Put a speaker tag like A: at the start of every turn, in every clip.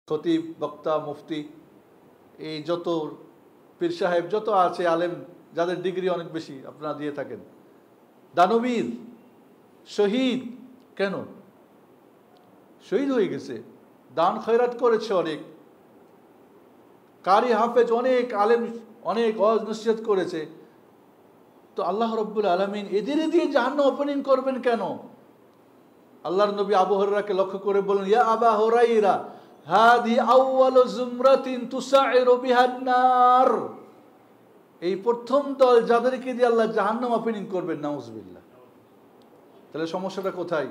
A: খতিব, বক্তা, মুফতি, এই যত পীর সাহেব যত আছে আলেম, যাদের ডিগ্রি অনেক বেশি আপনারা দিয়ে থাকেন, দানবীর, শহীদ, কেন শহীদ হয়ে গেছে? দান খয়রাত করেছে অনেক, কারি হাফেজ অনেক, আলেম অনেক ওয়াজ নসিহত করেছে। তো আল্লাহ রাব্বুল আলামিন এদের দিয়ে জাহান্নাম ওপেনিং করবেন কেন? আল্লাহর নবী আবু হুরায়রাকে লক্ষ্য করে বলেন, ইয়া আবা হুরায়রা হাদি আউয়ালু জুমরাতিন তুসাইরু বিহান নার। এই প্রথম দল যাদেরকে দিয়ে আল্লাহ জাহান্নাম ওপেনিং করবেন, নাউজুবিল্লাহ। তাহলে সমস্যাটা কোথায়?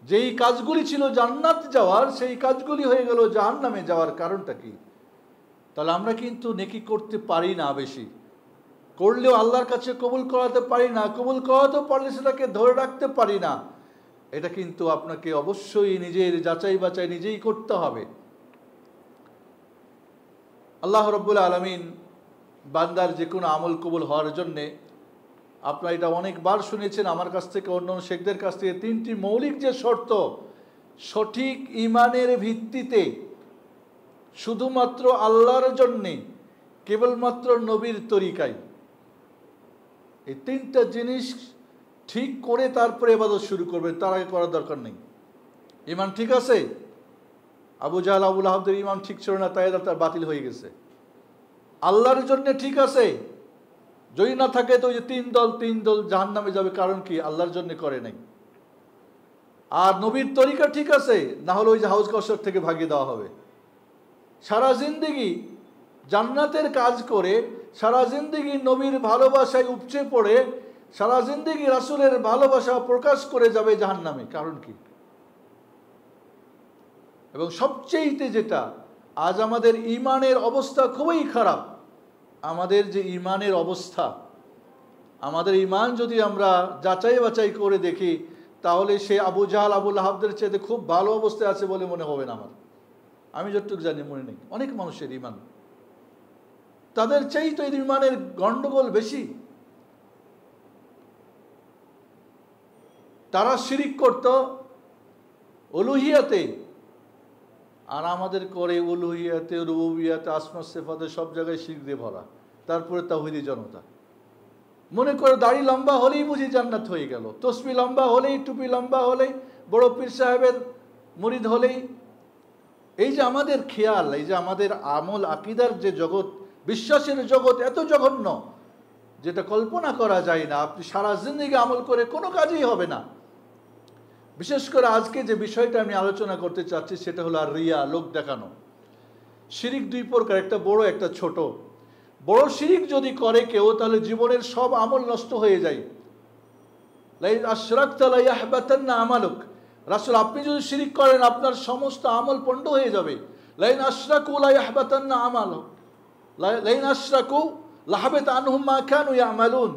A: যেই কাজগুলি ছিল জান্নাত যাওয়ার, সেই কাজগুলি হয়ে গেল জাহান্নামে যাওয়ার। কারণটা কি? তাহলে আমরা কিন্তু নেকি করতে পারি না, বেশি করলেও আল্লাহর কাছে কবুল করাতে পারি না, কবুল করাতে পারলে সেটাকে ধরে রাখতে পারি না। এটা কিন্তু আপনাকে অবশ্যই নিজের যাচাই বাছাই নিজেই করতে হবে। আল্লাহ রাব্বুল আলামিন বান্দার যে কোনো আমল কবুল হওয়ার জন্যে, আপনারা এটা অনেকবার শুনেছেন আমার কাছ থেকে, অন্য শেখদের কাছ থেকে, 3টি মৌলিক যে শর্ত, সঠিক ইমানের ভিত্তিতে, শুধুমাত্র আল্লাহর জন্যে, কেবলমাত্র নবীর তরিকায়, এই 3টা জিনিস ঠিক করে তারপরে ইবাদত শুরু করবেন, তার আগে করার দরকার নেই। ইমান ঠিক আছে? আবু জাহল, আবু লাহাবদের ইমান ঠিক ছিল না, তাই তার বাতিল হয়ে গেছে। আল্লাহর জন্য ঠিক আছে, যদি না থাকে তো ওই যে 3 দল জাহান্নামে যাবে। কারণ কি? আল্লাহর জন্য করে নাই। আর নবীর তরিকা ঠিক আছে, না হলে ওই যে হাউজ কাউসার থেকে ভাগিয়ে দেওয়া হবে। সারা জিন্দেগি জান্নাতের কাজ করে, সারা জিন্দেগি নবীর ভালোবাসায় উপচে পড়ে, সারা জিন্দেগি রাসূলের ভালোবাসা প্রকাশ করে যাবে জাহান্নামে। কারণ কি? এবং সবচেয়ে যেটা, আজ আমাদের ইমানের অবস্থা খুবই খারাপ। আমাদের যে ইমানের অবস্থা, আমাদের ইমান যদি আমরা যাচাই বাছাই করে দেখি, তাহলে সে আবু জাহল, আবু লাহাবদের চাইতে খুব ভালো অবস্থায় আছে বলে মনে হবে না আমার। আমি যতটুকু জানি, মনে নেই, অনেক মানুষের ইমান তাদের চাইতে ইমানের গন্ডগোল বেশি। তারা শিরিক করত উলুহিয়াতে, আর আমাদের করে উলুহিয়াতে, রুবুবিয়াতে, আসমা সিফাতে, সব জায়গায় শিরক দিয়ে ভরা। তারপরে তাওহীদি জনতা মনে করে দাড়ি লম্বা হলেই বুঝি জান্নাত হয়ে গেল, তসবি লম্বা হলেই, টুপি লম্বা হলেই, বড় পীর সাহেবের মুরিদ হলেই। এই যে আমাদের খেয়াল, এই যে আমাদের আমল আকীদার যে জগৎ, বিশ্বাসের জগৎ এত জঘন্য, যেটা কল্পনা করা যায় না। আপনি সারা জিন্দেগি আমল করে কোনো কাজই হবে না। বিশেষ করে আজকে যে বিষয়টা আমি আলোচনা করতে চাচ্ছি, সেটা হলো আর রিয়া, লোক দেখানো। শিরিক 2 প্রকার, একটা বড়, একটা ছোট। বড় শিরিক যদি করে কেউ, তাহলে জীবনের সব আমল নষ্ট হয়ে যায়। লাইন আশরাকতা লা ইয়াহবাতান্না আমালুক। রাসূল, আপনি যদি শিরিক করেন আপনার সমস্ত আমল পণ্ড হয়ে যাবে। লাইন আশরাকু লা ইয়াহবাতান্না আমালুক, লাইন আশরাকু লাহাবাতা আনহুম মা কানু ইয়ামালুন।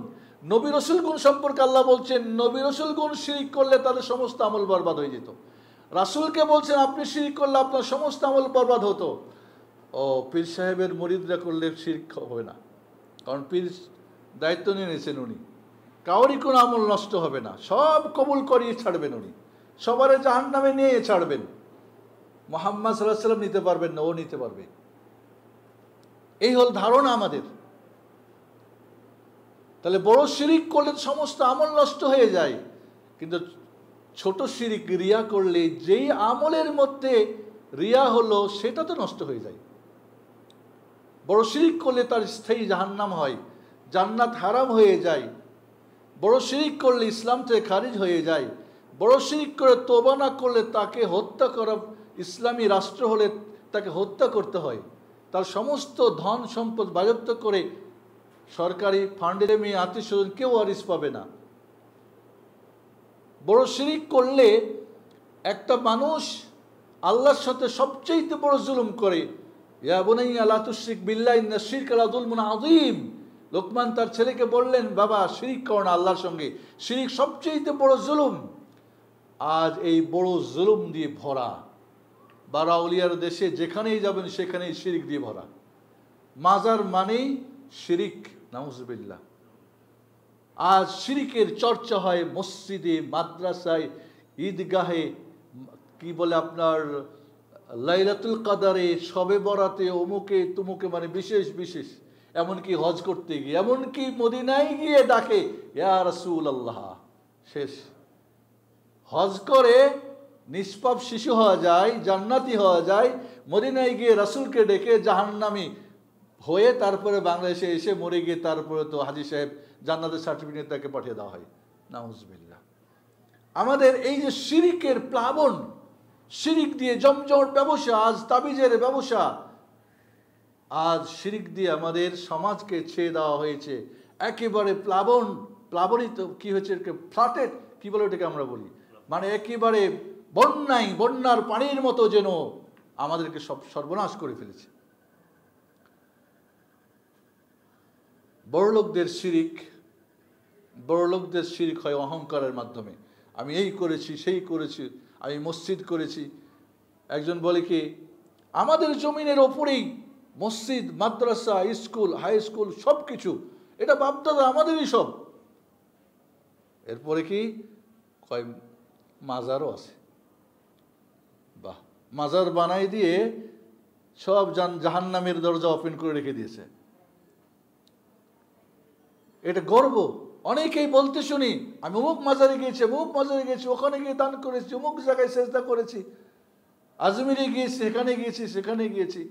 A: নবী রাসূলগণ সম্পর্কে আল্লাহ বলছেন, নবী রাসূলগণ শিরিক করলে তাদের সমস্ত আমল বরবাদ হয়ে যেত। রাসূলকে বলছেন আপনি শিরিক করলে আপনার সমস্ত আমল বরবাদ হতো। ও পীর সাহেবের মুরিদরা করলে শিরক হবে না, কারণ পীর দায়িত্ব নিয়ে নিয়েছেন উনি, কাউরই কোনো আমল নষ্ট হবে না, সব কবুল করিয়ে ছাড়বেন উনি, সবার জাহান্নামে নিয়ে ছাড়বেন। মুহাম্মদ সাল্লাল্লাহু আলাইহি ওয়াসাল্লাম নিতে পারবেন না, ও নিতে পারবে। এই হল ধারণা আমাদের। তাহলে বড় শিরিক করলে সমস্ত আমল নষ্ট হয়ে যায়, কিন্তু ছোট শিরিক রিয়া করলে যেই আমলের মধ্যে রিয়া হলো সেটা তো নষ্ট হয়ে যায়। বড় শিরিক করলে তার স্থায়ী জাহান্নাম হয়, জান্নাত হারাম হয়ে যায়। বড় শিরিক করলে ইসলাম থেকে খারিজ হয়ে যায়। বড় শিরিক করে তওবা না করলে তাকে হত্যা করা, ইসলামী রাষ্ট্র হলে তাকে হত্যা করতে হয়। তার সমস্ত ধন সম্পদ বাজেয়াপ্ত করে সরকারি ফান্ডের মেয়ে আত্মীয় স্বজন কেউ ওয়ারিস পাবে না। বড় শিরিক করলে একটা মানুষ আল্লাহর সাথে সবচেয়ে বড় জুলুম করে। ইয়া বুনাইয়া লা তুশরিক বিল্লাহি ইন্না শিরকা লাযুলমুন আযীম। লোকমান তার ছেলেকে বললেন, বাবা শিরিক করো না আল্লাহর সঙ্গে, শিরিক সবচেয়ে বড় জুলুম। আজ এই বড় জুলুম দিয়ে ভরা, বারাউলিয়ার দেশে যেখানেই যাবেন সেখানেই শিরিক দিয়ে ভরা। মাজার মানেই শিরিক, নাউজুবিল্লাহ। আজ শিরিকের চর্চা হয় মসজিদে, মাদ্রাসায়, ঈদগাহে, কি বলে আপনার লাইলাতুল কাদারে, শবে বরাতে, অমুকে তুমুকে, মানে বিশেষ বিশেষ, এমনকি হজ করতে গিয়ে, এমনকি মদিনায় গিয়ে ডাকে ইয়া রাসূলুল্লাহ। শেষ। হজ করে নিষ্পাপ শিশু হওয়া যায়, জান্নাতি হওয়া যায়, মদিনায় গিয়ে রাসূলকে ডেকে জাহান্নামী হয়ে তারপরে বাংলাদেশে এসে মরে গিয়ে তারপরে তো হাজী সাহেব জান্নাতের সার্টিফিকেট তাকে পাঠিয়ে দেওয়া হয়। নাউজুবিল্লাহ। আমাদের এই যে শিরিকের প্লাবন, শিরিক দিয়ে জমজমাট ব্যবসা, আজ তাবিজের ব্যবসা, আজ শিরিক দিয়ে আমাদের সমাজকে ছেয়ে দেওয়া হয়েছে একেবারে প্লাবনিত, কি হয়েছে, ফ্লাটেড, কি বলে এটাকে আমরা বলি, মানে একেবারে বন্যার পানির মতো যেন আমাদেরকে সব সর্বনাশ করে ফেলেছে। বড়লোকদের শিরিক হয় অহংকারের মাধ্যমে। আমি এই করেছি, সেই করেছি, আমি মসজিদ করেছি। একজন বলে কি, আমাদের জমিনের ওপরেই মসজিদ, মাদ্রাসা, স্কুল, হাই স্কুল, সব কিছু, এটা বাপদাদা আমাদেরই সব। এরপরে কি কয়, মাজারও আছে। বাহ, মাজার বানাই দিয়ে সব জাহান্নামের দরজা ওপেন করে রেখে দিয়েছে। এটা গর্ব। অনেকেই বলতে শুনি, আমি অমুক মাজারে গিয়েছি, ওখানে গিয়ে দান করেছি, অমুক জায়গায় সেজদা করেছি, আজমিরে গিয়েছি, সেখানে গিয়েছি।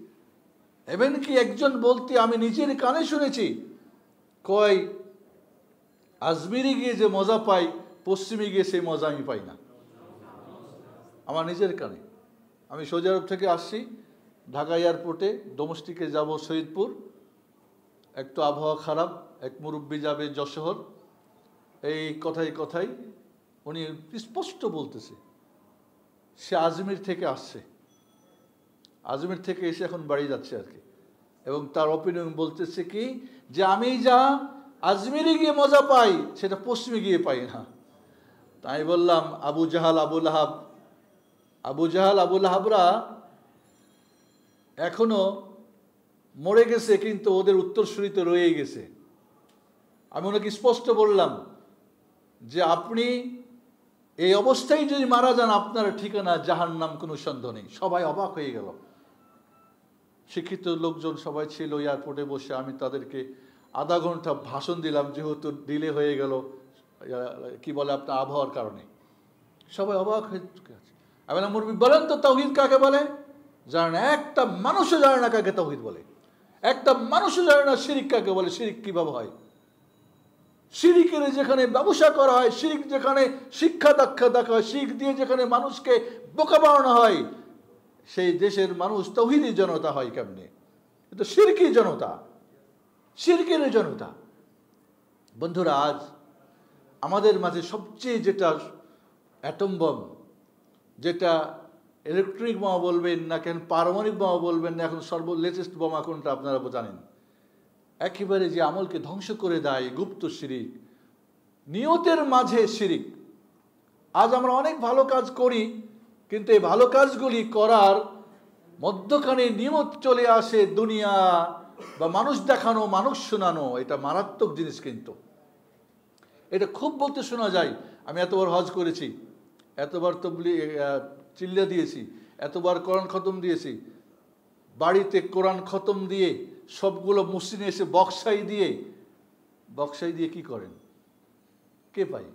A: এমন কি একজন বলতে আমি নিজের কানে শুনেছি, কয় আজমিরে গিয়ে যে মজা পাই, পশ্চিমে গিয়ে সেই মজা আমি পাই না। আমার নিজের কানে। আমি সৌদি আরব থেকে আসছি, ঢাকা এয়ারপোর্টে ডোমেস্টিকে যাব শহীদপুর, একটু আবহাওয়া খারাপ, এক মুরব্বী যাবে যশোর। এই কথাই উনি স্পষ্ট বলতেছে সে আজমির থেকে আসছে, আজমির থেকে এসে এখন বাড়ি যাচ্ছে আর কি। এবং তার অপিনিয়ন বলতেছে কি, যে আমি যা আজমিরে গিয়ে মজা পাই সেটা পশ্চিমে গিয়ে পাই না। তাই বললাম, আবু জাহাল আবু লাহাবরা এখনো মরে গেছে, কিন্তু ওদের উত্তরসূরিতে রয়ে গেছে। আমি ওনাকে স্পষ্ট বললাম যে আপনি এই অবস্থায় যদি মারা যান, আপনার ঠিকানা জাহান্নাম, কোনো সন্দেহ নেই। সবাই অবাক হয়ে গেল। শিক্ষিত লোকজন সবাই ছিল এয়ারপোর্টে বসে। আমি তাদেরকে আধা ঘন্টা ভাষণ দিলাম, যেহেতু ডিলে হয়ে গেল, কি বলে আপনার আবহাওয়ার কারণে। সবাই অবাক হয়ে আছে। আমি বললাম, মুরব্বি বলেন তো তাওহীদ কাকে বলে? জানে না, একটা মানুষও জানে না কাকে তাওহীদ বলে, একটা মানুষও জানে না শিরিক কাকে বলে, শিরিক কিভাবে হয়। শিরিকের যেখানে ব্যবসা করা হয়, শিরিক যেখানে শিক্ষা দেখা হয়, শিরিক দিয়ে যেখানে মানুষকে বোকা বানানো হয়, সেই দেশের মানুষ তাওহীদি জনতা হয় কেমনে? এটা শিরকি জনতা, শিরকের জনতা। বন্ধুরা, আজ আমাদের মাঝে সবচেয়ে যেটা অ্যাটম বম, যেটা ইলেকট্রিক বোমা বলবেন না কেন, পারমাণবিক বোমা বলবেন না, এখন লেটেস্ট বোমা কোনটা আপনারা জানেন, একেবারে যে আমলকে ধ্বংস করে দেয়, গুপ্ত শিরিক, নিয়তের মাঝে শিরিক। আজ আমরা অনেক ভালো কাজ করি, কিন্তু এই ভালো কাজগুলি করার মধ্যখানে নিয়ত চলে আসে দুনিয়া বা মানুষ দেখানো, মানুষ শোনানো। এটা মারাত্মক জিনিস। কিন্তু এটা খুব বলতে শোনা যায়, আমি এতবার হজ করেছি, এতবার চিল্লা দিয়েছি, এতবার কোরআন খতম দিয়েছি, বাড়িতে কোরআন খতম দিয়ে সবগুলো মুসলিম এসে বক্সাই দিয়ে কি করেন? কে পাই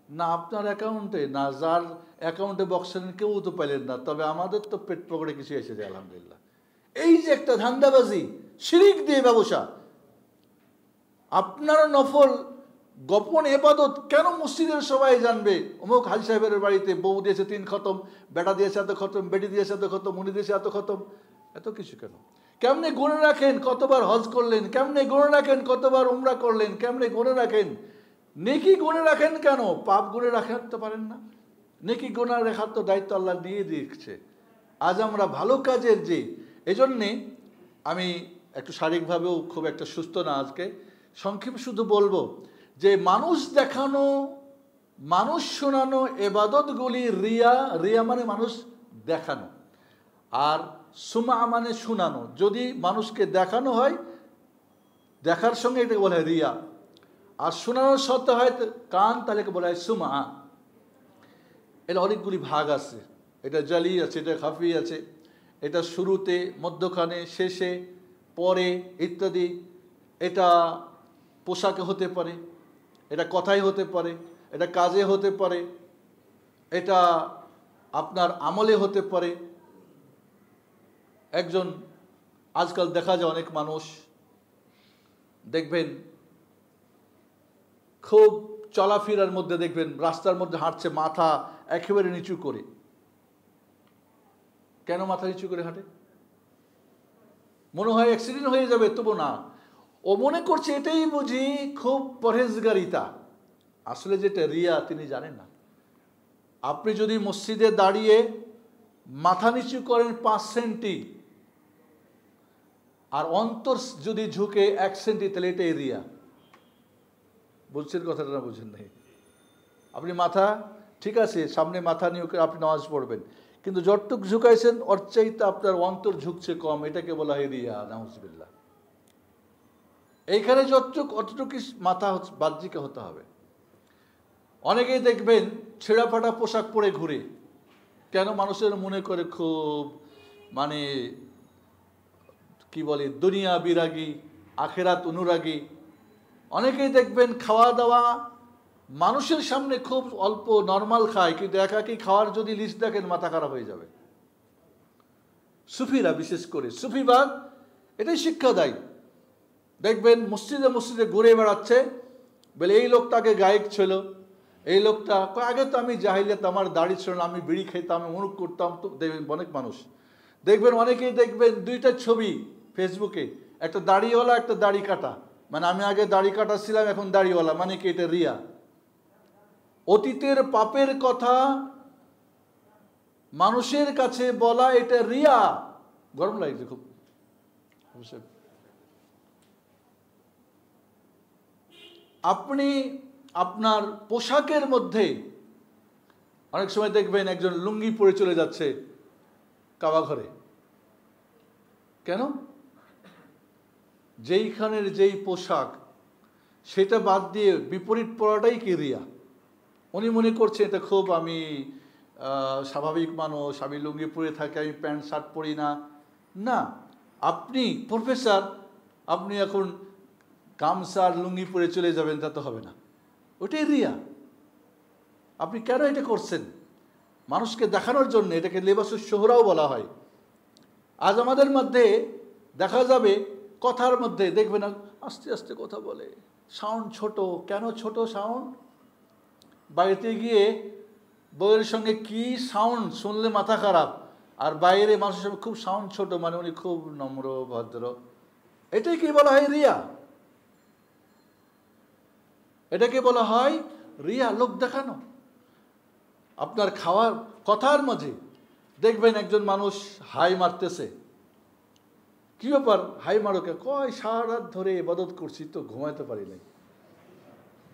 A: না আপনার অ্যাকাউন্টে, না যার অ্যাকাউন্টে বক্সাইন কেউ তো পাইলেন না। তবে আমাদের তো পেট পকেটে কিছু এসে যায় আলহামদুলিল্লাহ। এই যে একটা ধান্দাবাজি, শিরিক দিয়ে ব্যবসা। আপনার নফল গোপন ইবাদত কেন মসজিদের সবাই জানবে? অমুক হাজি সাহেবের বাড়িতে বউ দিয়েছে 3 খতম, বেটা দিয়েছে এত খতম, বেটি দিয়েছে এত খতম, উনি দিয়েছে এত খতম। এত কিছু কেন? কেমনে গুণে রাখেন কতবার হজ করলেন? কেমনে গুণে রাখেন কতবার উমরা করলেন? কেমনে গুণে রাখেন? নেকি গুণে রাখেন কেন? পাপ গুণে রাখতে পারেন না? নেকি গুণা রাখার তো দায়িত্ব আল্লাহ দিয়ে দিচ্ছে। আজ আমরা ভালো কাজের যে, এজন্যে আমি একটু শারীরিকভাবেও খুব একটা সুস্থ না আজকে, সংক্ষেপে শুধু বলবো যে মানুষ দেখানো, মানুষ শোনানো এবাদতগুলি রিয়া মানে মানুষ দেখানো, আর সুমা মানে শোনানো। যদি মানুষকে দেখানো হয়, দেখার সঙ্গে এটাকে বলা হয় রিয়া, আর শোনানোর সাথে হয় কান, তাহলে বলা হয় সুমা। এর অনেকগুলি ভাগ আছে। এটা জালি আছে, এটা খাফি আছে, এটা শুরুতে, মধ্যখানে, শেষে, পরে ইত্যাদি। এটা পোশাকে হতে পারে, এটা কথাই হতে পারে, এটা কাজে হতে পারে, এটা আপনার আমলে হতে পারে। একজন আজকাল দেখা যায় অনেক মানুষ দেখবেন খুব চলাফেরার মধ্যে দেখবেন রাস্তার মধ্যে হাঁটছে মাথা একেবারে নিচু করে। কেন মাথা নিচু করে হাঁটে? মনে হয় অ্যাক্সিডেন্ট হয়ে যাবে, তবু না, ও মনে করছে এটাই বুঝি খুব পরহেজগারিতা। আসলে যেটা রিয়া তিনি জানেন না। আপনি যদি মসজিদে দাঁড়িয়ে মাথা নিচু করেন 5 সেন্টি আর অন্তর যদি ঝুঁকে 1 সেন্টি, তাহলে এটাই রিয়া। বুঝছেন কথাটা না বুঝেন নাই? আপনি মাথা ঠিক আছে, সামনে মাথা নিয়ে আপনি নামাজ পড়বেন, কিন্তু যতটুক ঝুঁকাইছেন ওর চাইতে আপনার অন্তর ঝুঁকছে কম, এটাকে বলা হয় রিয়া। নাউজুবিল্লাহ। এইখানে যতটুক অতটুকু মাথা বাহ্যিক হতে হবে। অনেকেই দেখবেন ছেঁড়া ফাটা পোশাক পরে ঘুরে। কেন? মানুষের মনে করে খুব মানে কি বলে দুনিয়া বিরাগী, আখেরাত অনুরাগী। অনেকেই দেখবেন খাওয়া দাওয়া মানুষের সামনে খুব অল্প নর্মাল খায়, কিন্তু একাকি খাওয়ার যদি লিস্ট দেখেন মাথা খারাপ হয়ে যাবে। সুফিরা বিশেষ করে সুফিবাদ এটাই শিক্ষা দেয়। দেখবেন মসজিদে মসজিদে ঘুরে বেড়াচ্ছে, বলে এই লোকটাকে গায়ক ছিল, এই লোকটা আগে তো আমি জাহিলিয়াত, আমার দাড়ি ছিল না, আমি বিড়ি খেতাম, মুরুখ করতাম। তো দেখবেন অনেক মানুষ দেখবেন, অনেকেই দেখবেন 2টা ছবি ফেসবুকে, একটা দাড়িওয়ালা একটা দাড়ি কাটা, মানে আমি আগে দাড়ি কাটা ছিলাম এখন দাড়িওয়ালা, মানে কি এটা রিয়া। অতীতের পাপের কথা মানুষের কাছে বলা এটা রিয়া। গরম লাগছে খুব। আপনি আপনার পোশাকের মধ্যে অনেক সময় দেখবেন একজন লুঙ্গি পরে চলে যাচ্ছে কাবা ঘরে। কেন? যেইখানের যেই পোশাক সেটা বাদ দিয়ে বিপরীত পরাটাই কি রিয়া। উনি মনে করছে এটা খুব আমি স্বাভাবিক মানুষ, আমি লুঙ্গি পরে থাকি, আমি প্যান্ট শার্ট পরি না। না, আপনি প্রফেসর, আপনি এখন গামছা আর লুঙ্গি পরে চলে যাবেন, তা তো হবে না। ওটাই রিয়া। আপনি কেন এটা করছেন? মানুষকে দেখানোর জন্য। এটাকে লেবাসুস শোহরাও বলা হয়। আজ আমাদের মধ্যে দেখা যাবে কথার মধ্যে দেখবেন আস্তে আস্তে কথা বলে, সাউন্ড ছোট। কেন ছোট সাউন্ড? বাড়িতে গিয়ে বউয়ের সঙ্গে কি সাউন্ড শুনলে মাথা খারাপ, আর বাইরে মানুষের সঙ্গে খুব সাউন্ড ছোট, মানে উনি খুব নম্র ভদ্র। এটাই কি বলা হয় রিয়া। এটাকে বলা হয় রিয়া, লোক দেখানো। আপনার খাওয়ার কথার মাঝে দেখবেন একজন মানুষ হাই মারতেছে। কি ব্যাপার হাই মারো কে? কয় সারা রাত ধরে ইবাদত করছি তো ঘুমাইতে পারি নাই।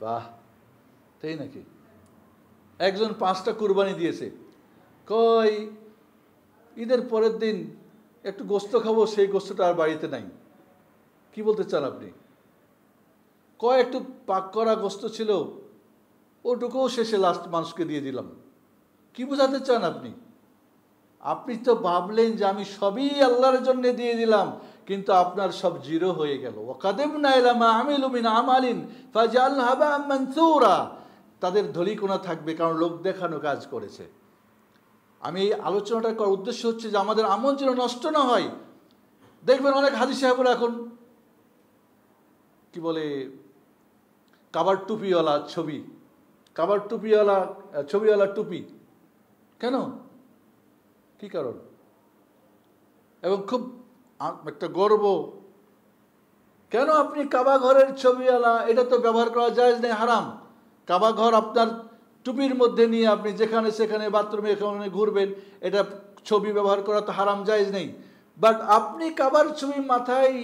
A: বাহ, তাই নাকি? একজন 5টা কুরবানি দিয়েছে, কয় ঈদের পরের দিন একটু গোস্ত খাবো, সেই গোস্তটা আর বাড়িতে নাই। কি বলতে চান আপনি? কয় একটু পাক করা গোস্ত ছিল, ওটুকুও শেষে লাস্ট মানুষকে দিয়ে দিলাম। কি বোঝাতে চান আপনি? আপনি তো ভাবলেন যে আমি সবই আল্লাহর জন্য দিয়ে দিলাম, কিন্তু আপনার সব জিরো হয়ে গেল। ওয়াকাদিমনা ইলা মা আমিলু মিন আমালিন ফাজআলহা হাবাআম মানসুরা। তাদের ধলিকোনা থাকবে, কারণ লোক দেখানো কাজ করেছে। আমি এই আলোচনাটা করার উদ্দেশ্য হচ্ছে যে আমাদের আমল যেন নষ্ট না হয়। দেখবেন অনেক হাজি সাহেবরা এখন কি বলে কাবার টুপিওয়ালা ছবি, কাবার টুপিওয়ালা ছবিওয়ালা টুপি। কেন? কি কারণ? এবং খুব একটা গর্ব। কেন আপনি কাবা ঘরের ছবিওয়ালা? এটা তো ব্যবহার করা জায়েজ নেই, হারাম। কাবা ঘর আপনার টুপির মধ্যে নিয়ে আপনি যেখানে সেখানে বাথরুমে এখানে ঘুরবেন, এটা ছবি ব্যবহার করা তো হারাম, জায়েজ নেই। বাট আপনি কাবার ছবি মাথায়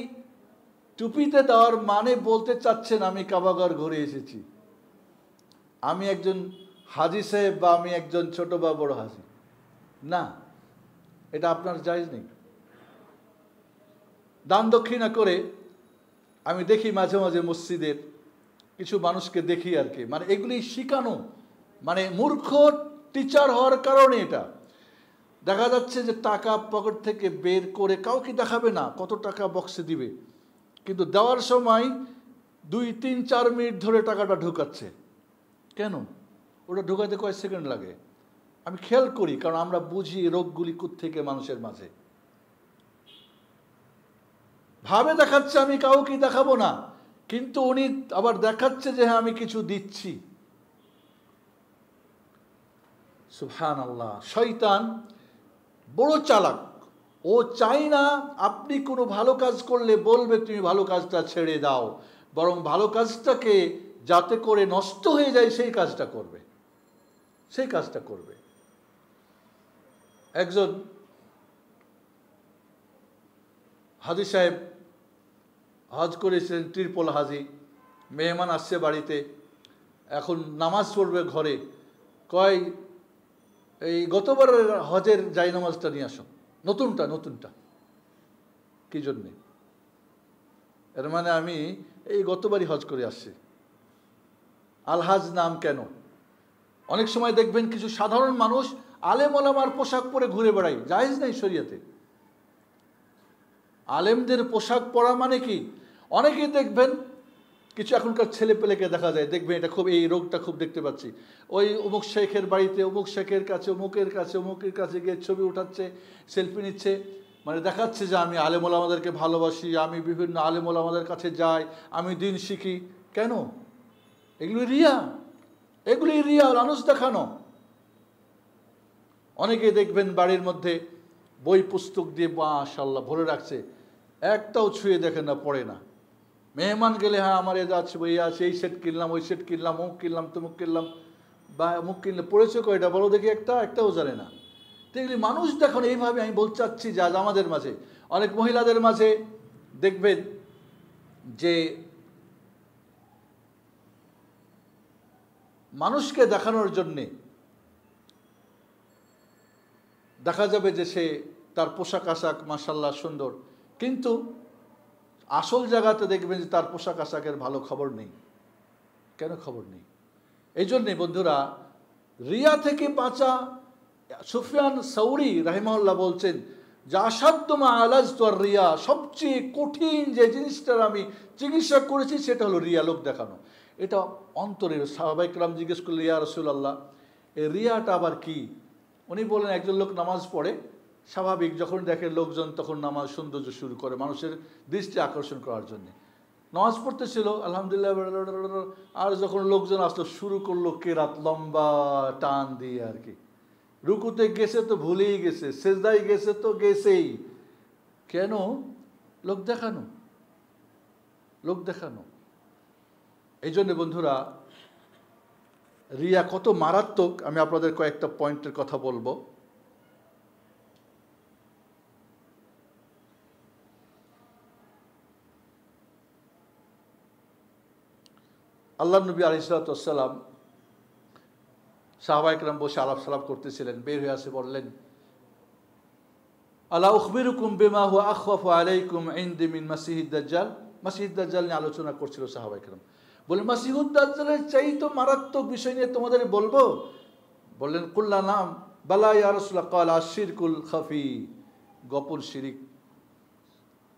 A: টুপিতে দেওয়ার মানে বলতে চাচ্ছেন আমি কাবা ঘর ঘুরে এসেছি, আমি একজন হাজি সাহেব বা আমি একজন ছোট বা বড় হাজি। না, এটা আপনার জায়েজ নেই। দান দক্ষিণা করে আমি দেখি মাঝে মাঝে মসজিদের কিছু মানুষকে দেখি আর কি, মানে এগুলি শিখানো, মানে মূর্খ টিচার হওয়ার কারণে এটা। দেখা যাচ্ছে যে টাকা পকেট থেকে বের করে কাউকে দেখাবে না কত টাকা বক্সে দিবে, কিন্তু দেওয়ার সময় 2-3-4 মিনিট ধরে টাকাটা ঢুকাচ্ছে। কেন? ওটা ঢুকাতে কয়েক সেকেন্ড লাগে। আমি খেয়াল করি, কারণ আমরা বুঝি রোগগুলি কোত্থেকে মানুষের মাঝে। ভাবে দেখাচ্ছে আমি কাউকে দেখাবো না, কিন্তু উনি আবার দেখাচ্ছে যে হ্যাঁ আমি কিছু দিচ্ছি। সুবহানাল্লাহ। শয়তান বড় চালাক, ও চাই না আপনি কোনো ভালো কাজ করলে বলবে তুমি ভালো কাজটা ছেড়ে দাও, বরং ভালো কাজটাকে যাতে করে নষ্ট হয়ে যায় সেই কাজটা করবে, সেই কাজটা করবে। একজন হাজী সাহেব হজ করেছিলেন, ট্রিপল হাজি। মেহমান আসছে বাড়িতে, এখন নামাজ পড়বে ঘরে, কয় এই গতবারের হজের জাই নামাজটা নিয়ে আসো, নতুনটা। কি জন্যে? এর মানে আমি এই গতবারই হজ করে আসছি। আলহাজ নাম কেন? অনেক সময় দেখবেন কিছু সাধারণ মানুষ আলেম ওলামার পোশাক পরে ঘুরে বেড়ায়, জায়েজ নাই শরীয়তে। আলেমদের পোশাক পরা মানে কি? অনেকেই দেখবেন কিছু এখনকার ছেলে পেলেকে দেখা যায়, দেখবেন এটা খুব, এই রোগটা খুব দেখতে পাচ্ছি। ওই অমুক শেখের বাড়িতে, অমুক শেখের কাছে, অমুকের কাছে গিয়ে ছবি উঠাচ্ছে, সেলফি নিচ্ছে, মানে দেখাচ্ছে যে আমি আলেম ওলামাদেরকে ভালোবাসি, আমি বিভিন্ন আলেম ওলামাদের কাছে যাই, আমি দিন শিখি। কেন? এগুলি রিয়া, মানুষ দেখানো। অনেকে দেখবেন বাড়ির মধ্যে বই পুস্তক দিয়ে মাশাআল্লাহ ভরে রাখছে, একটাও ছুঁয়ে দেখেন না, পড়ে না। মেহমান গেলে হ্যাঁ আমার এ আছে, বই আছে, এই সেট কিনলাম, ওই সেট কিনলাম, অমুক কিনলাম, তমুক কিনলাম, বা অমুক কিনলে পড়েছে কয়টা বলো দেখি, একটাও জানে না। তো এগুলি মানুষ দেখানো। এইভাবে আমি বলতে চাচ্ছি যে আজ আমাদের মাঝে, অনেক মহিলাদের মাঝে দেখবেন যে মানুষকে দেখানোর জন্যে দেখা যাবে যে সে তার পোশাক আশাক মাশাআল্লাহ সুন্দর, কিন্তু আসল জায়গাতে দেখবেন যে তার পোশাক আশাকের ভালো খবর নেই। কেন খবর নেই? এই জন্যে বন্ধুরা, রিয়া থেকে বাঁচা। সুফিয়ান সাউরি রাহিমাহুল্লাহ বলছেন যে আসাদ্দমা আলাজতর রিয়া, সবচেয়ে কঠিন যে জিনিসটার আমি চিকিৎসা করেছি সেটা হলো রিয়া, লোক দেখানো। এটা অন্তরের। সাহাবায়ে কেরাম জিজ্ঞেস করলেন, ইয়া রাসূলুল্লাহ, এই রিয়াটা আবার কি? উনি বলেন, একজন লোক নামাজ পড়ে, স্বাভাবিক যখন দেখে লোকজন তখন নামাজ সৌন্দর্য শুরু করে মানুষের দৃষ্টি আকর্ষণ করার জন্য। নামাজ পড়তেছিল আলহামদুলিল্লাহ, আর যখন লোকজন আসলো শুরু করলো কেরাত লম্বা টান দিয়ে আর কি। রুকুতে গেছে তো ভুলেই গেছে, সেজদায় গেছে তো গেছেই। কেন? লোক দেখানো। এই জন্য বন্ধুরা, রিয়া কত মারাত্মক আমি আপনাদের কয়েকটা পয়েন্টের কথা বলবো। আল্লাহ নবী আলাইহিস সালাম সাহাবায়ে কেরাম বসে আলাপ সালাপ করতেছিলেন, বের হয়ে আসে বললেন, আলা উখবিরুকুম বিমা হুয়া আখওয়াফু আলাইকুম ইনদি মিন মাসিহিদ দাজ্জাল। মাসিহিদ দাজ্জাল নিয়ে আলোচনা করছিল সাহাবায়ে কেরাম। বলে মাসিহুদ দাজ্জালের চাইতে মারাত্মক বিষয় নিয়ে তোমাদের বলবো? বললেন, কুল্লা নাম বালা ইয়া রাসূলুল্লাহ, ক্বালা আশ-শিরকুল খাফি।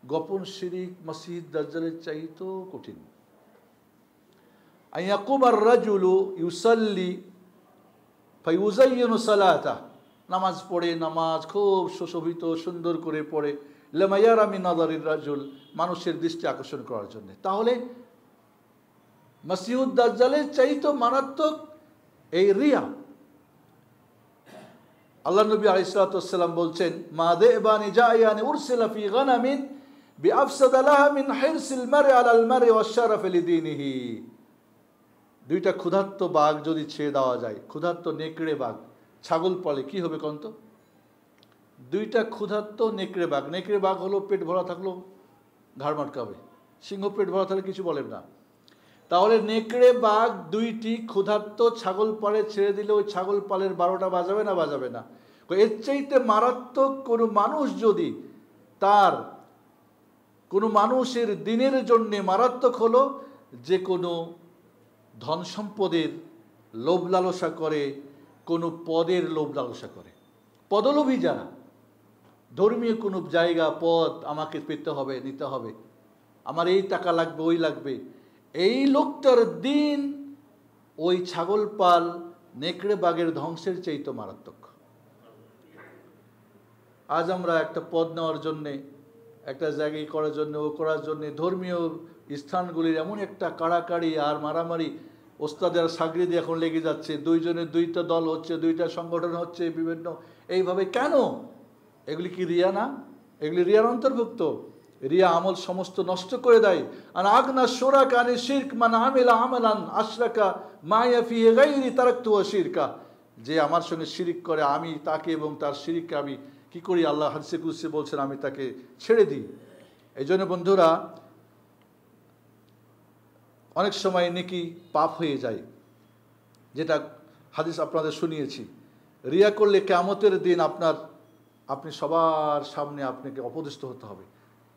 A: গোপন শিরিক মাসিহিদ দাজ্জালের চাইতেও কঠিন। আইয়াকুমার রাজুলু ইউসাল্লি ফায়ুযায়্যিনু সালাতাহ, নামাজ পড়ে, নামাজ খুব সুশোভিত সুন্দর করে পড়ে, লামায়ারা মিন নাযারির রাজুল, মানুষের দৃষ্টি আকর্ষণ করার জন্য। তাহলে মাসিহুদ দাজ্জালের চাইতে মারাত্মক এই রিয়া। আল্লাহ নবী আলাইহিস সালাম বলছেন, মা যায়বানি জায়ানি উরসিলা ফি গানামিন বিআফসাদা লাহা মিন হিরসিল মারই আলাল মারই ওয়াশশারাফ লিদীনিহি। দুইটা ক্ষুধার্ত বাঘ যদি ছেড়ে দেওয়া যায়, ক্ষুধার্ত নেকড়ে বাঘ ছাগল পালে কি হবে কন্ত? দুইটা ক্ষুধার্ত নেকড়ে বাঘ হলো পেট ভরা থাকলো ঘাড় মাটকাবে, সিংহ পেট ভরা থাকলে কিছু বলেন না। তাহলে নেকড়ে বাঘ দুইটি ক্ষুধার্ত ছাগল পালে ছেড়ে দিলে ওই ছাগল পালের 12টা বাজাবে না? এর চাইতে মারাত্মক কোনো মানুষ যদি, তার কোনো মানুষের দিনের জন্যে মারাত্মক হলো যে কোনো ধন সম্পদের লোভ লালসা করে, কোনো পদের লোভ লালসা করে, পদলোভী যারা, ধর্মীয় কোনো জায়গা পদ আমাকে পেতে হবে, নিতে হবে, আমার এই টাকা লাগবে, ওই লাগবে, এই লোকটার দিন ওই ছাগল পাল নেকড়ে বাঘের ধ্বংসের চাইতে মারাত্মক। আজ আমরা একটা পদ নেওয়ার জন্যে, একটা জায়গায় করার জন্য, ও করার জন্যে ধর্মীয় স্থানগুলির এমন একটা কাড়াকাড়ি আর মারামারি, ওস্তাদের সাগরিদি এখন লেগে যাচ্ছে, দুইজনের দুইটা দল হচ্ছে, দুইটা সংগঠন হচ্ছে বিভিন্ন, এইভাবে কেন? এগুলি কি রিয়া না? এগুলি রিয়ার অন্তর্ভুক্ত। রিয়া আমল সমস্ত নষ্ট করে দেয়। আর আগনা শোরাকা আনি শিরক মান আমিলা আমালান আশরাকা মায়া ফিহি গায়রি তারাকতুহু শিরকা, যে আমার সঙ্গে শিরিক করে আমি তাকে এবং তার শিরিককে আমি কি করি? আল্লাহ হাদিসে কুদসি বলছেন আমি তাকে ছেড়ে দিই। এই জন্য বন্ধুরা, অনেক সময় নেকি পাপ হয়ে যায়, যেটা হাদিস আপনাদের শুনিয়েছি। রিয়া করলে কিয়ামতের দিন আপনি সবার সামনে আপনাকে অপদস্থ হতে হবে।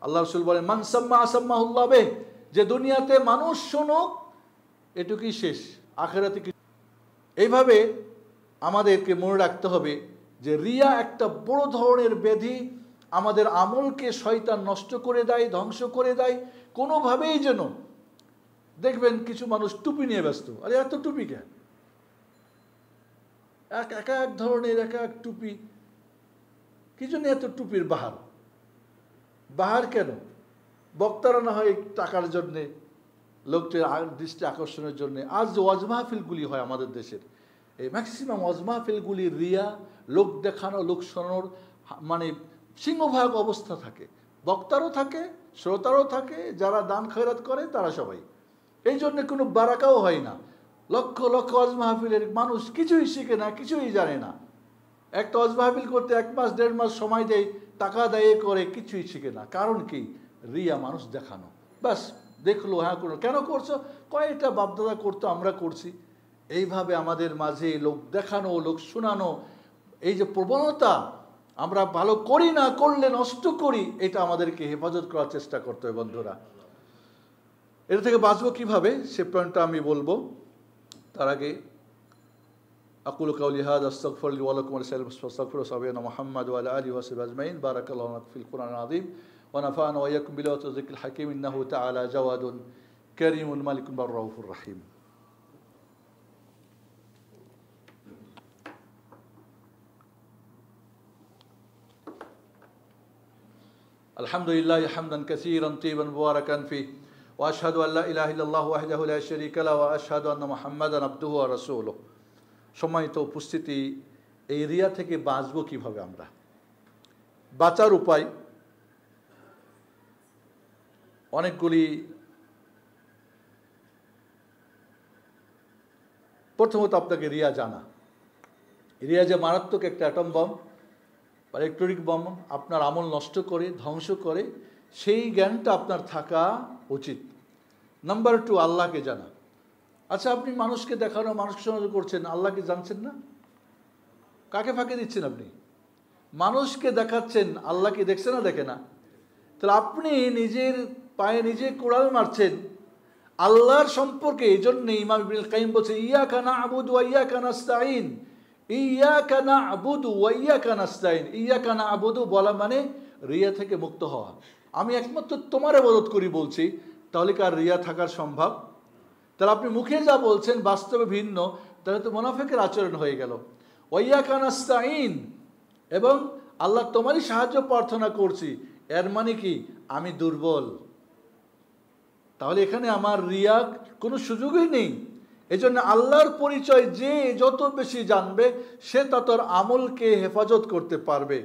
A: আল্লাহ রাসূল বলেন মান সাম্মা আসাম্মাহুল্লাহ বে, যে দুনিয়াতে মানুষ শোনুক এটুকুই শেষ, আখিরাতে কি। এইভাবে আমাদেরকে মনে রাখতে হবে যে রিয়া একটা বড় ধরনের ব্যাধি, আমাদের আমলকে শয়তান নষ্ট করে দেয়, ধ্বংস করে দেয়। কোনোভাবেই যেন দেখবেন কিছু মানুষ টুপি নিয়ে ব্যস্ত, আরে এত টুপি কেন? এক ধরনের এক টুপি, কি জন্য এত টুপির বাহার কেন? বক্তারা না হয় টাকার জন্যে, লোকটির দৃষ্টি আকর্ষণের জন্যে। আজ যে ওয়াজ মাহফিলগুলি হয় আমাদের দেশের, এই ম্যাক্সিমাম ওয়াজ মাহফিলগুলি রিয়া, লোক দেখানো, লোক শোনানোর মানে সিংহভাগ অবস্থা থাকে। বক্তারও থাকে, শ্রোতারও থাকে, যারা দান খয়রাত করে তারা সবাই। এই জন্য কোনো বারাকাও হয় না। লক্ষ লক্ষ ওয়াজ মাহফিলের মানুষ কিছুই শিখে না, কিছুই জানে না। একটা ওয়াজ মাহফিল করতে 1 মাস 1.5 মাস সময় দেয়, টাকা দেয় করে, কিছুই শিখে না। কারণ কি? রিয়া, মানুষ দেখানো। ব্যাস দেখলো, হ্যাঁ কোনো, কেন করছো? কয়েকটা বাপদাদা করতো, আমরা করছি। এইভাবে আমাদের মাঝে লোক দেখানো, লোক শোনানো, এই যে প্রবণতা, আমরা ভালো করি না, করলে নষ্ট করি, এটা আমাদেরকে হেফাজত করার চেষ্টা করতে হবে বন্ধুরা। এটা থেকে বাঁচবো কীভাবে সে পয়েন্টটা আমি বলবো। তার আগে أقول قولي هذا أستغفر لي ولكم ولسائر المسلمين فاستغفروا سبحان محمد وعلى آله وصحبه أجمعين. بارك الله لكم في القرآن العظيم ونفعنا وإياكم بالآيات والذكر الحكيم إنه تعالى جواد كريم ملك بر رؤوف رحيم. الحمد لله حمدا كثيرا طيبا مباركا فيه وأشهد أن لا إله إلا الله وحده لا شريك له وأشهد أن محمدا عبده ورسوله. সম্মানিত উপস্থিতি, এই রিয়া থেকে বাঁচবো কিভাবে? আমরা বাঁচার উপায় অনেকগুলি। প্রথমত আপনাকে রিয়া জানা। রিয়া যে মারাত্মক একটা অ্যাটম বম বা ইলেকট্রনিক বম, আপনার আমল নষ্ট করে, ধ্বংস করে, সেই জ্ঞানটা আপনার থাকা উচিত। নাম্বার 2, আল্লাহকে জানা। আচ্ছা, আপনি মানুষকে দেখানো, মানুষকে সমালোচনা করছেন, আল্লাহকে জানছেন না? কাকে ফাঁকি দিচ্ছেন আপনি? মানুষকে দেখাচ্ছেন, আল্লাহকে দেখছে না? দেখে না। তাহলে আপনি নিজের পায়ে নিজে কোড়াল মারছেন আল্লাহর সম্পর্কে। এই জন্যে ইমাম ইবনুল কাইয়িম বলছে ইয়াকা না'বুদু ওয়া ইয়াকা নাস্তাঈন। ইয়াকা না'বুদু ওয়া ইয়াকা নাস্তাঈন। ইয়াকা না'বুদু বলা মানে রিয়া থেকে মুক্ত হওয়া। আমি একমাত্র তোমার ইবাদত করি বলছি, তাহলে কি আর রিয়া থাকার সম্ভব? তাহলে আপনি মুখে যা বলছেন বাস্তবে ভিন্ন, তাহলে তো মুনাফিকের আচরণ হয়ে গেল। ওয়া ইয়াকা নাস্তাঈন, এবং আল্লাহ তোমারই সাহায্য প্রার্থনা করছি, এর মানে কি? আমি দুর্বল। তাহলে এখানে আমার রিয়া কোনো সুযোগই নেই। এই জন্য আল্লাহর পরিচয় যে যত বেশি জানবে, সে তত আমলকে হেফাজত করতে পারবে।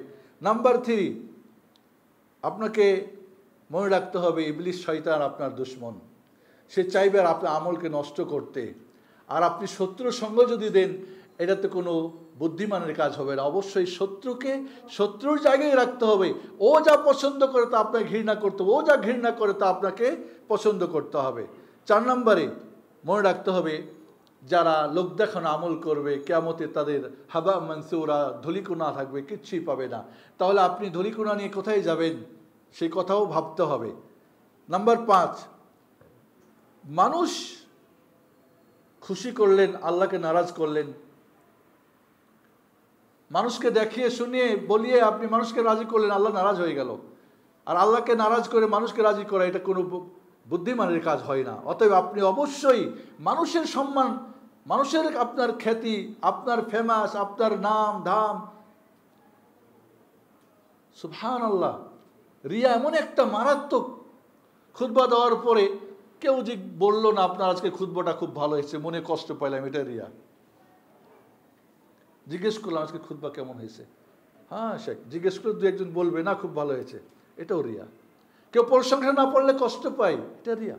A: নাম্বার 3, আপনাকে মনে রাখতে হবে ইবলিস শয়তান আপনার দুশমন। সে চাইবে আর আপনার আমলকে নষ্ট করতে। আর আপনি শত্রুর সঙ্গ যদি দেন, এটা তো কোনো বুদ্ধিমানের কাজ হবে না। অবশ্যই শত্রুকে শত্রুর জায়গায় রাখতে হবে। ও যা পছন্দ করে তা আপনাকে ঘৃণা করতে হবে, ও যা ঘৃণা করে তা আপনাকে পছন্দ করতে হবে। 4 নম্বরে মনে রাখতে হবে, যারা লোক দেখানো আমল করবে, কিয়ামতে তাদের হাবা মানসুরা, ধুলিকোনা থাকবে, কিচ্ছুই পাবে না। তাহলে আপনি ধুলিকোনা নিয়ে কোথায় যাবেন, সেই কথাও ভাবতে হবে। নাম্বার 5, মানুষ খুশি করলেন, আল্লাহকে নারাজ করলেন। মানুষকে দেখিয়ে শুনিয়ে বলিয়ে আপনি মানুষকে রাজি করলেন, আল্লাহ নারাজ হয়ে গেল। আর আল্লাহকে নারাজ করে মানুষকে রাজি করা এটা কোনো বুদ্ধিমানের কাজ হয় না। অতএব আপনি অবশ্যই মানুষের সম্মান, মানুষের আপনার খ্যাতি, আপনার ফেমাস, আপনার নাম ধাম, সুবহানাল্লাহ। রিয়া এমন একটা মারাত্মক, খুতবা দেওয়ার পরে কেউ যে বললো না আপনার আজকে খুতবাটা খুব ভালো হয়েছে, মনে কষ্ট পাইলাম, এটা রিয়া। জিজ্ঞেস করলাম আজকে খুতবা কেমন হয়েছে, হ্যাঁ শেখ, জিজ্ঞেস করে দু একজন বলবে না খুব ভালো হয়েছে, এটাও রিয়া। কেউ প্রশংসা না পড়লে কষ্ট পাই, এটা রিয়া।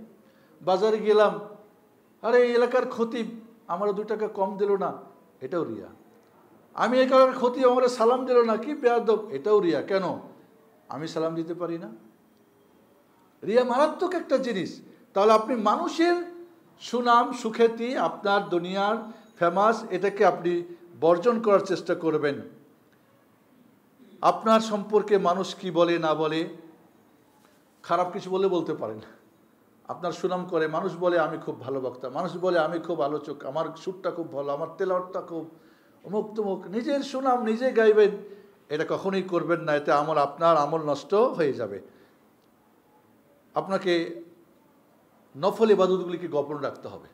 A: বাজারে গেলাম, আরে এই এলাকার খতিব আমার 2 টাকা কম দিল না, এটাও রিয়া। আমি এই এলাকার খতিব আমার সালাম দিল না, কি বেয়াদব, এটাও রিয়া। কেন? আমি সালাম দিতে পারি না? রিয়া মারাত্মক একটা জিনিস। তাহলে আপনি মানুষের সুনাম সুখ্যাতি, আপনার দুনিয়ার ফেমাস, এটাকে আপনি বর্জন করার চেষ্টা করবেন। আপনার সম্পর্কে মানুষ কি বলে না বলে, খারাপ কিছু বলতে পারেন। আপনার সুনাম করে, মানুষ বলে আমি খুব ভালো বক্তা, মানুষ বলে আমি খুব আলোচক, আমার সুরটা খুব ভালো, আমার তেলাওয়াতটা খুব অমুক তমুক, নিজের সুনাম নিজে গাইবেন, এটা কখনোই করবেন না। এতে আপনার আমল নষ্ট হয়ে যাবে। আপনাকে নফল ইবাদতগুলিকে গোপন রাখতে হবে,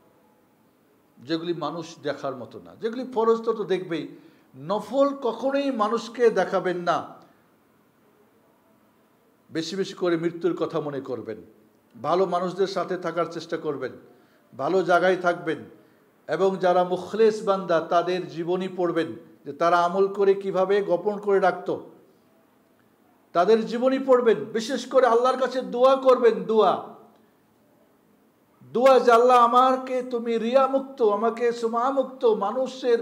A: যেগুলি মানুষ দেখার মতো না। যেগুলি ফরজ তো দেখবেই, নফল কখনোই মানুষকে দেখাবেন না। বেশি বেশি করে মৃত্যুর কথা মনে করবেন, ভালো মানুষদের সাথে থাকার চেষ্টা করবেন, ভালো জায়গায় থাকবেন, এবং যারা মুখলেস বান্দা তাদের জীবনী পড়বেন, যে তারা আমল করে কিভাবে গোপন করে রাখত, তাদের জীবনী পড়বেন। বিশেষ করে আল্লাহর কাছে দোয়া করবেন, দোয়া যে আল্লাহ আমাকে তুমি রিয়া মুক্ত, আমাকে সুমা মুক্ত, মানুষের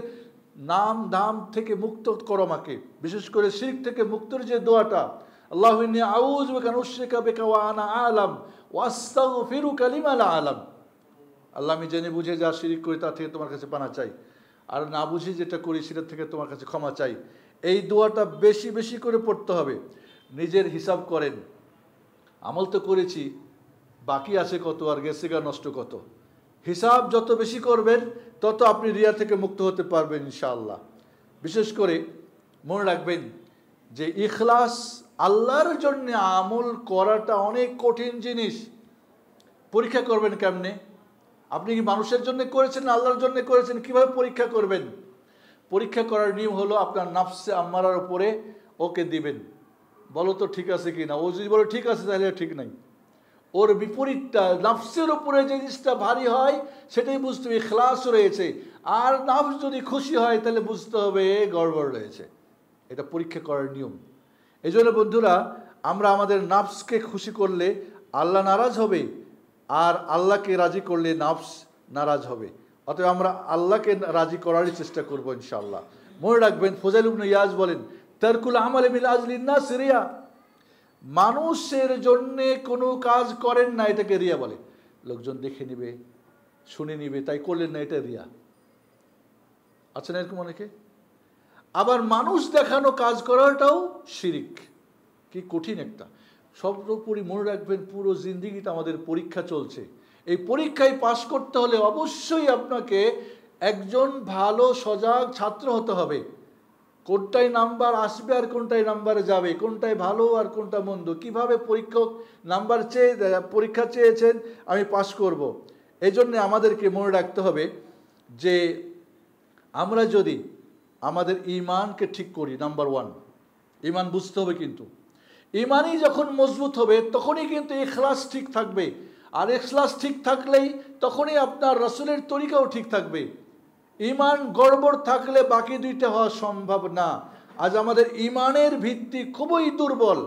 A: নাম দাম থেকে মুক্ত করো আমাকে, বিশেষ করে শিরক থেকে মুক্তর যে দোয়াটা, আল্লাহু ইন্নী আউযু বিকা আন উশরিকা বিকা ওয়া আনা আ'লাম ওয়া আস্তাগফিরুকা লিমা লা আ'লাম। আল্লাহ, আমি জেনে বুঝে যা শিরক করি তা থেকে তোমার কাছে পানা চাই, আর না বুঝি যেটা করি সেটা থেকে তোমার কাছে ক্ষমা চাই। এই দোয়াটা বেশি বেশি করে পড়তে হবে। নিজের হিসাব করেন, আমল তো করেছি, বাকি আছে কত, আর গেছে গা নষ্ট কত। হিসাব যত বেশি করবেন তত আপনি রিয়া থেকে মুক্ত হতে পারবেন ইনশাআল্লাহ। বিশেষ করে মনে রাখবেন যে ইখলাস, আল্লাহর জন্য আমল করাটা অনেক কঠিন জিনিস। পরীক্ষা করবেন কেমনে? আপনি কি মানুষের জন্য করেছেন, আল্লাহর জন্য করেছেন, কিভাবে পরীক্ষা করবেন? পরীক্ষা করার নিয়ম হলো আপনার নাফসে আম্মারার উপরে ওকে দিবেন, বলো তো ঠিক আছে কি না। ও যদি বলে ঠিক আছে তাহলে ঠিক নাই, ওর বিপরীতটা নাফসের উপরে যে জিনিসটা ভারী হয় সেটাই বুঝতে হবে ইখলাস রয়েছে। আর নাফস যদি খুশি হয় তাহলে বুঝতে হবে গড়বড় রয়েছে। এটা পরীক্ষা করার নিয়ম। এই জন্য বন্ধুরা, আমরা আমাদের নাফসকে খুশি করলে আল্লাহ নারাজ হবে, আর আল্লাহকে রাজি করলে নাফস নারাজ হবে। অতএব আমরা আল্লাহকে রাজি করারই চেষ্টা করব ইনশাআল্লাহ। মনে রাখবেন, ফজাইল ইবনে ইয়াজ বলেন, তারকুল আমাল মিন আজলিন নাস রিয়া। মানুষের জন্যে কোনো কাজ করেন না, এটাকে রিয়া বলে। লোকজন দেখে নিবে, শুনে নিবে, তাই করলেন না, এটা রিয়া। আচ্ছা না এরকম অনেকে? আবার মানুষ দেখানো কাজ করাটাও শিরিক। কি কঠিন একটা। সর্বোপরি মনে রাখবেন, পুরো জিন্দেগিটা আমাদের পরীক্ষা চলছে। এই পরীক্ষায় পাশ করতে হলে অবশ্যই আপনাকে একজন ভালো সজাগ ছাত্র হতে হবে। কোনটায় নাম্বার আসবে আর কোনটায় নাম্বারে যাবে, কোনটায় ভালো আর কোনটা মন্দ, কিভাবে পরীক্ষক নাম্বার পরীক্ষা চেয়েছেন আমি পাশ করব। এই জন্যে আমাদেরকে মনে রাখতে হবে যে আমরা যদি আমাদের ঈমানকে ঠিক করি, নাম্বার 1 ঈমান বুঝতে হবে। কিন্তু ঈমানই যখন মজবুত হবে তখনই কিন্তু ইখলাস ঠিক থাকবে। আর ইখলাস ঠিক থাকলেই তখনই আপনার রাসূলের তরিকাও ঠিক থাকবে। ঈমান গড়বড় থাকলে বাকি দুইটা হওয়া সম্ভব না। আজ আমাদের ঈমানের ভিত্তি খুবই দুর্বল।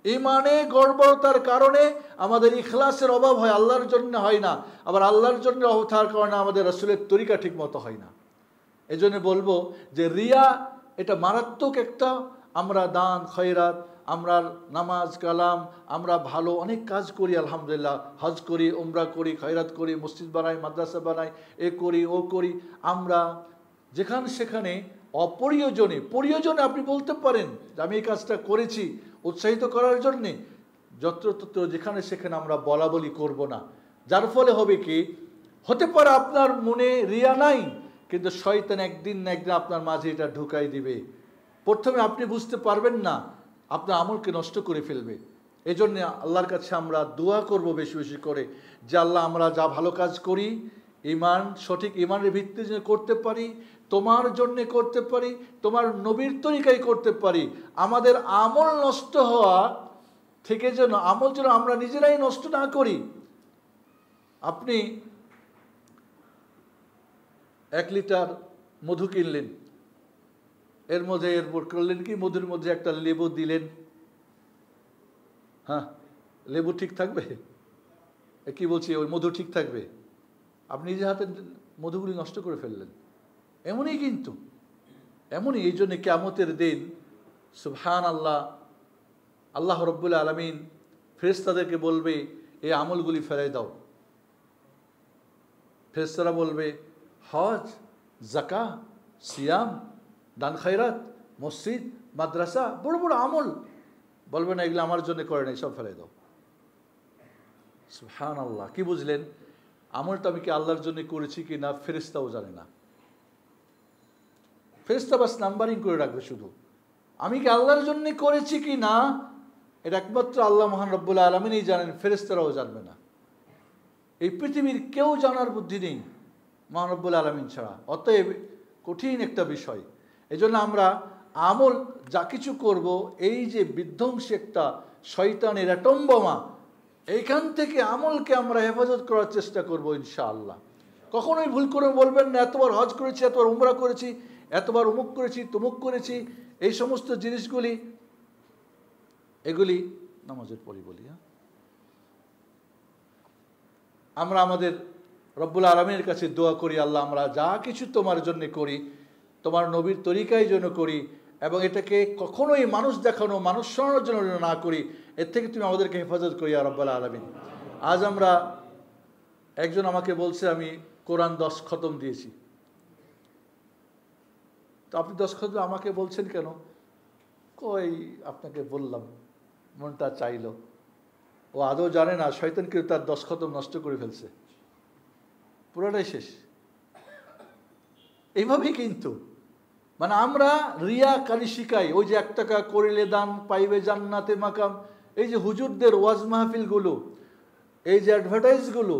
A: ঈমানে গড়বড়তার কারণে আমাদের ইখলাসের অভাব হয়, আল্লাহর জন্য হয় না। আবার আল্লাহর জন্য অভাব থাকার কারণে আমাদের রাসূলের তরিকা ঠিক মতো হয় না। এই জন্য বলবো যে রিয়া এটা মারাত্মক একটা। আমরা দান খয়রাত, আমরা নামাজ কালাম, আমরা ভালো অনেক কাজ করি আলহামদুলিল্লাহ, হজ করি, উমরা করি, খয়রাত করি, মসজিদ বানাই, মাদ্রাসা বানাই, এ করি ও করি। আমরা যেখানে সেখানে প্রয়োজনে আপনি বলতে পারেন যে আমি এই কাজটা করেছি উৎসাহিত করার জন্যে, যত্রতত্র যেখানে সেখানে আমরা বলা বলি করবো না। যার ফলে হবে কি, হতে পারে আপনার মনে রিয়া নাই, কিন্তু শয়তান একদিন না একদিন আপনার মাঝে এটা ঢুকাই দিবে। প্রথমে আপনি বুঝতে পারবেন না, আপনার আমলকে নষ্ট করে ফেলবে। এই জন্য আল্লাহর কাছে আমরা দোয়া করব বেশি বেশি করে, যে আল্লাহ আমরা যা ভালো কাজ করি ঈমান, সঠিক ঈমানের ভিত্তিতে যেন করতে পারি, তোমার জন্যে করতে পারি, তোমার নবীর তরিকায় করতে পারি। আমাদের আমল নষ্ট হওয়া থেকে যেন, আমল যেন আমরা নিজেরাই নষ্ট না করি। আপনি 1 লিটার মধু কিনলেন, এর মধ্যে এরপর করলেন কি, মধুর মধ্যে একটা লেবু দিলেন। হ্যাঁ, লেবু ঠিক থাকবে? কি বলছি, ওই মধু ঠিক থাকবে? আপনি নিজে হাতে মধুগুলি নষ্ট করে ফেললেন। এমনই কিন্তু, এমনই। এই জন্য কিয়ামতের দিন সুবহান আল্লাহ, আল্লাহ রব্বুল আলামিন ফেরেশতাদেরকে বলবে, এই আমলগুলি ফেলাই দাও। ফেরেশতারা বলবে, হজ, যাকা, সিয়াম, দান খায়রাত, মসজিদ, মাদ্রাসা, বড় বড় আমল। বলবে না, এগুলো আমার জন্য করে নাই, সব ফেলাই দাও। সুবহান আল্লাহ। কি বুঝলেন? আমলটা আমি কি আল্লাহর জন্য করেছি কি না ফেরেশতাও জানে না। ফেরেশতা বাস নাম্বারিং করে রাখবে শুধু। আমি কি আল্লাহর জন্য করেছি কি না, এটা একমাত্র আল্লাহ মহান রব্বুল আলামিনই জানেন, ফেরেশতারাও জানবে না। এই পৃথিবীর কেউ জানার বুদ্ধি নেই মহান রব্বুল আলামিন ছাড়া। অতএব কঠিন একটা বিষয়। এজন্য আমরা আমল যা কিছু করব, এই যে বিধ্বংসী একটা শয়তানের অ্যাটম বোমা, এইখান থেকে আমলকে আমরা হেফাজত করার চেষ্টা করব ইনশাআল্লাহ। কখনোই ভুল করে বলবেন না, এতবার হজ করেছি, এতবার উমরা করেছি, এতবার অমুক করেছি, তমুক করেছি। এই সমস্ত জিনিসগুলি, এগুলি নামাজের পরই বলি। আমরা আমাদের রব্বুল আলামিনের কাছে দোয়া করি, আল্লাহ আমরা যা কিছু তোমার জন্য করি, তোমার নবীর তরিকায় জন্য করি, এবং এটাকে কখনোই মানুষ দেখানো, মানুষ শোনানোর জন্য না করি। এর থেকে তুমি আমাদেরকে হেফাজত করি ইয়া রব্বুল আলামিন। আজ আমরা, একজন আমাকে বলছে আমি কোরআন 10 খতম দিয়েছি। তো আপনি 10 খতম আমাকে বলছেন কেন? কই আপনাকে বললাম, মনটা চাইলো। ও আদৌ জানে না শয়তান কেউ তার 10 খতম নষ্ট করে ফেলছে, পুরোটাই শেষ। এইভাবেই কিন্তু মানে আমরা রিয়াকারি শিখাই। ওই যে 1 টাকা করিলে দান পাইবে জান্নাতে মাকাম, এই যে হুজুরদের ওয়াজ মাহফিলগুলো, এই যে অ্যাডভার্টাইজগুলো,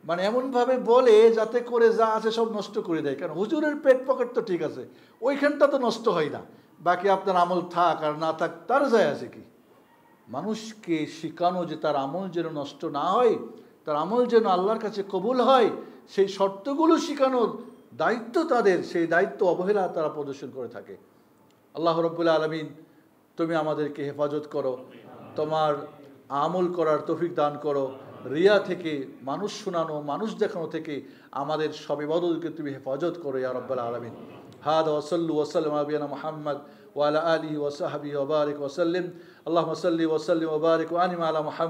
A: মানে এমনভাবে বলে যাতে করে যা আছে সব নষ্ট করে দেয়। কারণ হুজুরের পেট পকেট তো ঠিক আছে, ওইখানটা তো নষ্ট হয় না, বাকি আপনার আমল থাক আর না থাক তার যায় আছে কি? মানুষকে শিখানো যে তার আমল যেন নষ্ট না হয়, তার আমল যেন আল্লাহর কাছে কবুল হয়, সেই শর্তগুলো শিখানোর দায়িত্ব তাদের। সেই দায়িত্ব অবহেলা তারা প্রদর্শন করে থাকে। আল্লাহ রব্বুল আলামিন তুমি আমাদেরকে হেফাজত করো, তোমার আমল করার তৌফিক দান করো। রিয়া থেকে, মানুষ শোনানো, মানুষ দেখানো থেকে আমাদের সব ইবাদতকে তুমি হেফাজত করো ইয়া রাব্বাল আলামিন। হাদা ওয়া সাল্লু ওয়া সাল্লামু আলা নবিয়িনা মুহাম্মদ ওয়া আলা আলিহি ওয়া সাহবিহি ওয়া বারিক ওয়া সাল্লিম। আল্লাহুম্মা সাল্লি ওয়া সাল্লিম ওয়া বারিক ওয়া আন'im আলা মুহাম্মদ।